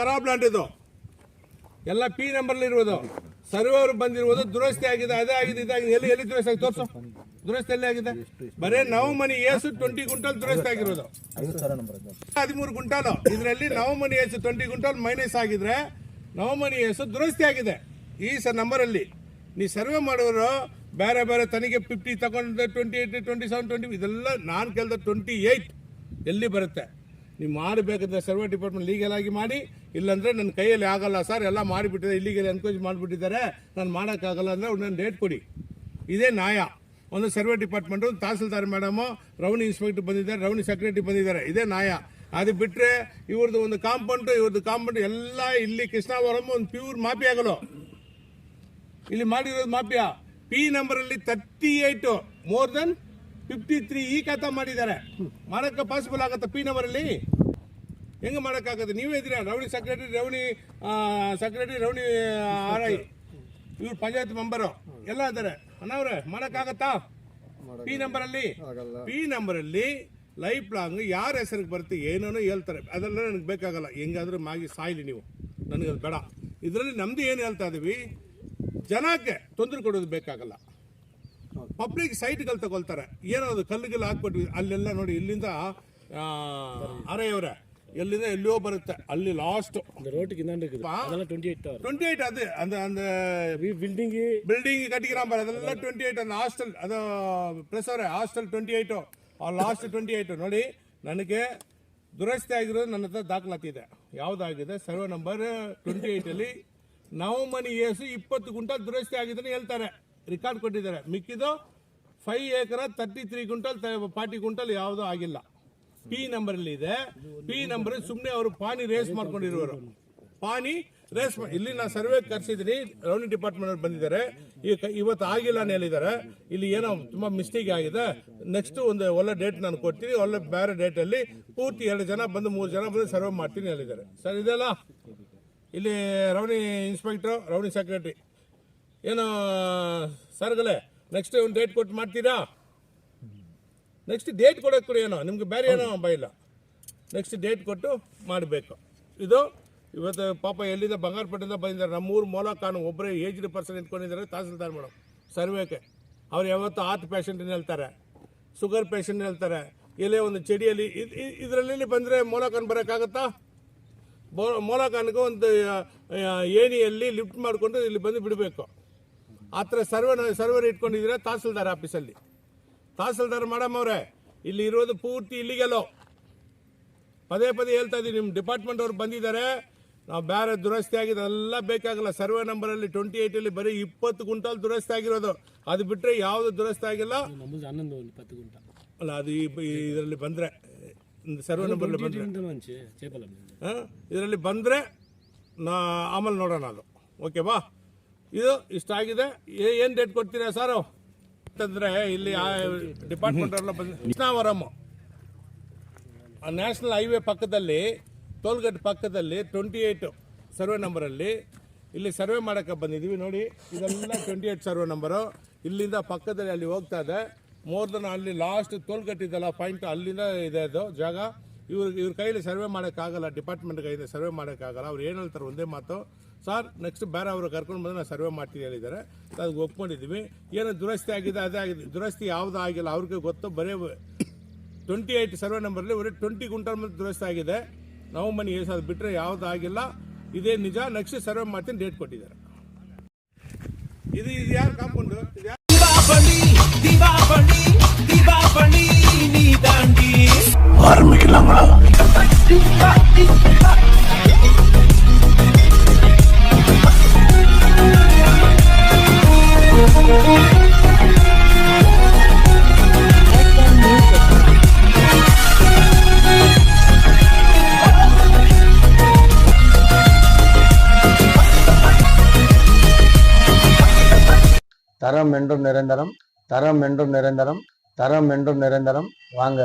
ಖರಾಬ್ ಲ್ಯಾಂಡ್ ಇದು, ಎಲ್ಲ ಪಿ ನಂಬರ್ ಇರುವುದು. ಸರ್ವೇವರು ಬಂದಿರುವುದು ದುರಸ್ತಿ ಆಗಿದೆ, ಅದೇ ಆಗಿದೆ, ಇದಾಗಿದೆ. ಎಲ್ಲಿ ದುರಸ್ತಿ ಆಗಿದೆ ತೋರಿಸು, ದುರಸ್ತಿ ಎಲ್ಲಿ ಆಗಿದೆ? ಬರೇ ನವಮನಿ ಏಸು 20 ಕ್ವಿಂಟಲ್ ದುರಸ್ತಿ ಆಗಿರೋದು, 13 ಕ್ವಿಂಟಲ್. ಇದರಲ್ಲಿ ನವಮನಿ ಏಸು 20 ಕ್ವಿಂಟಲ್ ಮೈನಸ್ ಆಗಿದ್ರೆ ನವಮನಿ ಏಸು ದುರಸ್ತಿ ಆಗಿದೆ ಈ ನಂಬರ್ ಅಲ್ಲಿ. ನೀ ಸರ್ವೆ ಮಾಡೋರು ಬೇರೆ ಬೇರೆ ತನಿಖೆ 50 ತಗೊಂಡು 28, 27, 20 ಇದೆಲ್ಲ ನಾನು ಕೇಳಿದ 28 ಎಲ್ಲಿ ಬರುತ್ತೆ? ನೀವು ಮಾಡಬೇಕಾದ್ರೆ ಸರ್ವೆ ಡಿಪಾರ್ಟ್ಮೆಂಟ್ ಲೀಗಲ್ ಆಗಿ ಮಾಡಿ, ಇಲ್ಲಾಂದ್ರೆ ನನ್ನ ಕೈಯಲ್ಲಿ ಆಗಲ್ಲ ಸರ್, ಎಲ್ಲ ಮಾಡಿಬಿಟ್ಟಿದೆ, ಇಲ್ಲಿಗೆಲ್ಲ ಎನ್ಕ್ವೈರಿ ಮಾಡಿಬಿಟ್ಟಿದ್ದಾರೆ, ನಾನು ಮಾಡೋಕ್ಕಾಗಲ್ಲ ಅಂದರೆ ನನ್ನ ಡೇಟ್ ಕೊಡಿ. ಇದೇ ನ್ಯಾಯ. ಒಂದು survey department, tahsildar madam, revenue inspector ಬಂದಿದ್ದಾರೆ, ರೆವಿನ್ಯೂ ಸೆಕ್ರೆಟರಿ ಬಂದಿದ್ದಾರೆ, ಇದೇ ನ್ಯಾಯ. ಅದು ಬಿಟ್ಟರೆ ಇವ್ರದ್ದು ಒಂದು ಕಾಂಪೌಂಡ್ ಎಲ್ಲ ಇಲ್ಲಿ ಕೃಷ್ಣಾವರಂ ಒಂದು ಪ್ಯೂರ್ ಮಾಫಿಯಾಗಲು ಇಲ್ಲಿ ಮಾಡಿರೋದು ಮಾಫಿಯಾ. ಪಿ ನಂಬರಲ್ಲಿ 38 ಮೋರ್ ದೆನ್ 53 ಈ ಖಾತಾ ಮಾಡಿದ್ದಾರೆ. ಮಾಡೋಕ್ಕೆ ಪಾಸಿಬಲ್ ಆಗುತ್ತೆ? ಪಿ ನಂಬರಲ್ಲಿ ಹೆಂಗೆ ಮಾಡೋಕ್ಕಾಗುತ್ತೆ? ನೀವೇ ಇದ್ದೀರಾ, revenue secretary, revenue R I, ಇವ್ರು ಪಂಚಾಯತ್ ಮೆಂಬರು ಎಲ್ಲ ಇದ್ದಾರೆ. ಅಣ್ಣವ್ರೆ ಮಾಡೋಕ್ಕಾಗತ್ತಾ? ಪಿ ನಂಬರಲ್ಲಿ ಲೈಫ್ ಲಾಂಗ್ ಯಾರ ಹೆಸರಿಗೆ ಬರುತ್ತೆ ಏನೇನೋ ಹೇಳ್ತಾರೆ, ಅದೆಲ್ಲ ನನಗೆ ಬೇಕಾಗಲ್ಲ. ಹೆಂಗಾದ್ರೂ ಮಾಗಿ ಸಾಯ್ಲಿ ನೀವು, ನನಗೆ ಅದು ಬೇಡ. ಇದರಲ್ಲಿ ನಮ್ದು ಏನು ಹೇಳ್ತಾ ಇದೀವಿ, ಜನಕ್ಕೆ ತೊಂದರೆ ಕೊಡೋದು ಬೇಕಾಗಲ್ಲ. ಪಬ್ಲಿಕ್ ಸೈಟ್ಗಳು ತಗೊಳ್ತಾರೆ, ಏನೋ ಅದು ಕಲ್ಲಿಗೆಲ್ಲ ಹಾಕ್ಬಿಟ್ವಿ ಅಲ್ಲೆಲ್ಲ ನೋಡಿ. ಇಲ್ಲಿಂದ ಅರೆಯವರೇ ಎಲ್ಲಿಂದ ಎಲ್ಲಿಯೋ ಬರುತ್ತೆ, ಅಲ್ಲಿ ಲಾಸ್ಟ್ ரோட்டுக்கு 28 அது அந்த பில்டிங் கட்டிக்கிறான் பாரு, அதெல்லாம் 28 அந்த ಹಾಸ್ಟೆಲ್ ಅದು ಪ್ರೆಸ್ ಅವರೇ ಹಾಸ್ಟೆಲ್ 28 ಲಾಸ್ಟ್ 28 ನೋಡಿ. ನನಗೆ ದುರಸ್ತಿ ಆಗಿರೋದು ನನ್ನ ಹತ್ರ ದಾಖಲಾತಿದೆ. ಯಾವುದಾಗಿದೆ? ಸರ್ವೆ ನಂಬರ್ 28 ಅಲ್ಲಿ ನವಮನಿ ಏಸು 20 ಕ್ವಿಂಟಲ್ ದುರಸ್ತಿ ಆಗಿದೆ ಹೇಳ್ತಾರೆ, ರೆಕಾರ್ಡ್ ಕೊಟ್ಟಿದ್ದಾರೆ. ಮಿಕ್ಕಿದು 5 ಎಕರೆ 33 ಕ್ವಿಂಟಲ್ 40 ಕ್ವಿಂಟಲ್ ಯಾವುದೂ ಆಗಿಲ್ಲ. ಪಿ ನಂಬರ್ ಅಲ್ಲಿ ಇದೆ. ಪಿ ನಂಬರ್ ಸುಮ್ಮನೆ ಅವರು ಪಾನಿ ರೇಸ್ ಮಾಡ್ಕೊಂಡಿರೋರು, ಪಾನಿ ರೇಸ್ ಇಲ್ಲಿ ನಾನು ಸರ್ವೆ ಕರ್ಸಿದ್ದೀನಿ, ರೆವಿನ್ಯೂ ಡಿಪಾರ್ಟ್ಮೆಂಟ್ ಅವ್ರು ಬಂದಿದ್ದಾರೆ, ಇವತ್ತು ಆಗಿಲ್ಲ ಅಂತ ಹೇಳಿದ್ದಾರೆ. ಇಲ್ಲಿ ಏನೋ ತುಂಬಾ ಮಿಸ್ಟೇಕ್ ಆಗಿದೆ, ನೆಕ್ಸ್ಟ್ ಒಂದು ಒಳ್ಳೆ ಡೇಟ್ ನಾನು ಕೊಡ್ತೀನಿ, ಒಳ್ಳೆ ಬೇರೆ ಡೇಟ್ ಅಲ್ಲಿ ಪೂರ್ತಿ 2 ಜನ ಬಂದು 3 ಜನ ಬಂದು ಸರ್ವೆ ಮಾಡ್ತೀನಿ ಹೇಳಿದ್ದಾರೆ. ಸರ್ ಇದೆಲ್ಲ ಇಲ್ಲಿ ರೆವಿನ್ಯೂ ಇನ್ಸ್ಪೆಕ್ಟರ್, ರೆವಿನ್ಯೂ ಸೆಕ್ರೆಟರಿ ಏನೋ ಸರ್ಗಳೇ ನೆಕ್ಸ್ಟ್ ಒಂದು ಡೇಟ್ ಕೊಟ್ಟು ಮಾಡ್ತೀರಾ? ನೆಕ್ಸ್ಟ್ ಡೇಟ್ ಕೊಡೋಕೆ ಕೊಡಿ, ಏನೋ ನಿಮ್ಗೆ ಬೇರೆ ಏನೋ ಬೈಲ್ಲ, ನೆಕ್ಸ್ಟ್ ಡೇಟ್ ಕೊಟ್ಟು ಮಾಡಬೇಕು. ಇದು ಇವತ್ತು ಪಾಪ ಎಲ್ಲಿಂದ ಬಂಗಾರಪೇಟೆಯಿಂದ ಬಂದಿದ್ದಾರೆ, ನಮ್ಮೂರು ಮೂಲಕಾನು ಒಬ್ಬರೇ ಏಜ್ಡ್ ಪರ್ಸನ್ ಇಟ್ಕೊಂಡಿದ್ದಾರೆ ತಹಸೀಲ್ದಾರ್ ಮೇಡಮ್ ಸರ್ವೇಕ್ಕೆ. ಅವ್ರು ಯಾವತ್ತು ಹಾರ್ಟ್ ಪೇಷಂಟ್ ಹೇಳ್ತಾರೆ, ಶುಗರ್ ಪೇಷಂಟ್ ಹೇಳ್ತಾರೆ, ಎಲ್ಲೇ ಒಂದು ಚೆಡಿಯಲ್ಲಿ ಇದರಲ್ಲಿ ಬಂದರೆ ಮೂಲಕಾನ್ ಬರೋಕ್ಕಾಗತ್ತಾ? ಮೂಲಕಾನ್ಗೆ ಒಂದು ಏಣಿಯಲ್ಲಿ ಲಿಫ್ಟ್ ಮಾಡಿಕೊಂಡು ಇಲ್ಲಿ ಬಂದು ಬಿಡಬೇಕು. ಆ ಥರ ಸರ್ವರ್ ಇಟ್ಕೊಂಡಿದ್ದೀರಾ ತಹಸೀಲ್ದಾರ್ ಆಫೀಸಲ್ಲಿ. ತಹಸೀಲ್ದಾರ್ ಮೇಡಮ್ ಅವರೇ, ಇಲ್ಲಿ ಇರೋದು ಪೂರ್ತಿ ಇಲ್ಲಿಗೆಲ್ಲೋ ಪದೇ ಹೇಳ್ತಾ ಇದ್ದೀವಿ. ನಿಮ್ಮ ಡಿಪಾರ್ಟ್ಮೆಂಟ್ ಅವ್ರು ಬಂದಿದ್ದಾರೆ, ನಾವು ಬೇರೆ ದುರಸ್ತಿ ಆಗಿದೆ ಎಲ್ಲ ಬೇಕಾಗಲ್ಲ. ಸರ್ವೆ ನಂಬರಲ್ಲಿ 28 ಅಲ್ಲಿ ಬರೀ 20 ಕ್ವಿಂಟಲ್ ದುರಸ್ತಿ ಆಗಿರೋದು, ಅದು ಬಿಟ್ಟರೆ ಯಾವುದು ದುರಸ್ತಿ ಆಗಿಲ್ಲ. ಅಲ್ಲ ಅದು ಇದರಲ್ಲಿ ಬಂದರೆ ಸರ್ವೆ ನಂಬರ್ ಬಂದರೆ ಇದರಲ್ಲಿ ಬಂದರೆ ಆಮೇಲೆ ನೋಡೋಣ ಅದು. ಓಕೆ ಬಾ, ಇದು ಇಷ್ಟಾಗಿದೆ. ಏನು ಡೇಟ್ ಕೊಡ್ತೀರಾ ಸರ್ ಅಂತಂದರೆ ಇಲ್ಲಿ ಡಿಪಾರ್ಟ್ಮೆಂಟ್ ಎಲ್ಲ ಬಂದು ಕೃಷ್ಣಾವರಂ ನ್ಯಾಷನಲ್ ಹೈವೇ ಪಕ್ಕದಲ್ಲಿ, ಟೋಲ್ಗೇಟ್ ಪಕ್ಕದಲ್ಲಿ 28 ಸರ್ವೆ ನಂಬರಲ್ಲಿ ಇಲ್ಲಿ ಸರ್ವೆ ಮಾಡೋಕ್ಕೆ ಬಂದಿದ್ದೀವಿ ನೋಡಿ. ಇದೆಲ್ಲ 28 ಸರ್ವೆ ನಂಬರು. ಇಲ್ಲಿಂದ ಪಕ್ಕದಲ್ಲಿ ಅಲ್ಲಿ ಹೋಗ್ತಾ ಇದೆ, ಮೋರ್ ದನ್ ಅಲ್ಲಿ ಲಾಸ್ಟ್ ಟೋಲ್ಗೇಟ್ ಇದೆಲ್ಲ ಪಾಯಿಂಟ್, ಅಲ್ಲಿಂದ ಇದೆ ಅದು ಜಾಗ. ಇವ್ರ ಕೈಯಲ್ಲಿ ಸರ್ವೆ ಮಾಡೋಕ್ಕಾಗಲ್ಲ, ಡಿಪಾರ್ಟ್ಮೆಂಟ್ ಕೈಯಿಂದ ಸರ್ವೆ ಮಾಡೋಕ್ಕಾಗಲ್ಲ. ಅವ್ರು ಏನು ಹೇಳ್ತಾರೆ ಒಂದೇ ಮಾತು, ಸರ್ ನೆಕ್ಸ್ಟ್ ಬೇರೆ ಅವರು ಕರ್ಕೊಂಡು ಬಂದು ನಾವು ಸರ್ವೆ ಮಾಡ್ತೀನಿ ಹೇಳಿದ್ದಾರೆ. ಅದಕ್ಕೆ ಒಪ್ಕೊಂಡಿದ್ದೀವಿ. ಏನೋ ದುರಸ್ತಿ ಆಗಿದೆ, ಅದೇ ಆಗಿದೆ. ದುರಸ್ತಿ ಯಾವುದೂ ಆಗಿಲ್ಲ, ಅವ್ರಿಗೆ ಗೊತ್ತು. ಬರೀ 28 ಸರ್ವೆ ನಂಬರಲ್ಲಿ ಬರೀ 20 ಕ್ವಿಂಟಲ್ ಮೇಲೆ ದುರಸ್ತಿ ಆಗಿದೆ. ನವಮನಿ ಏಸು ಅದು ಬಿಟ್ಟರೆ ಯಾವುದೂ ಆಗಿಲ್ಲ. ಇದೇ ನಿಜ. ನೆಕ್ಸ್ಟ್ ಸರ್ವೆ ಮಾಡ್ತೀನಿ ಡೇಟ್ ಕೊಟ್ಟಿದ್ದಾರೆ. ಇದು ಯಾರು ಕಾಂಪೌಂಡು? ஆரம்பிக்கலாங்களா? தரம் என்றும் நிரந்தரம், தரம் என்றும் நிரந்தரம், தரம் என்றும் நிரந்தரம். வாங்க.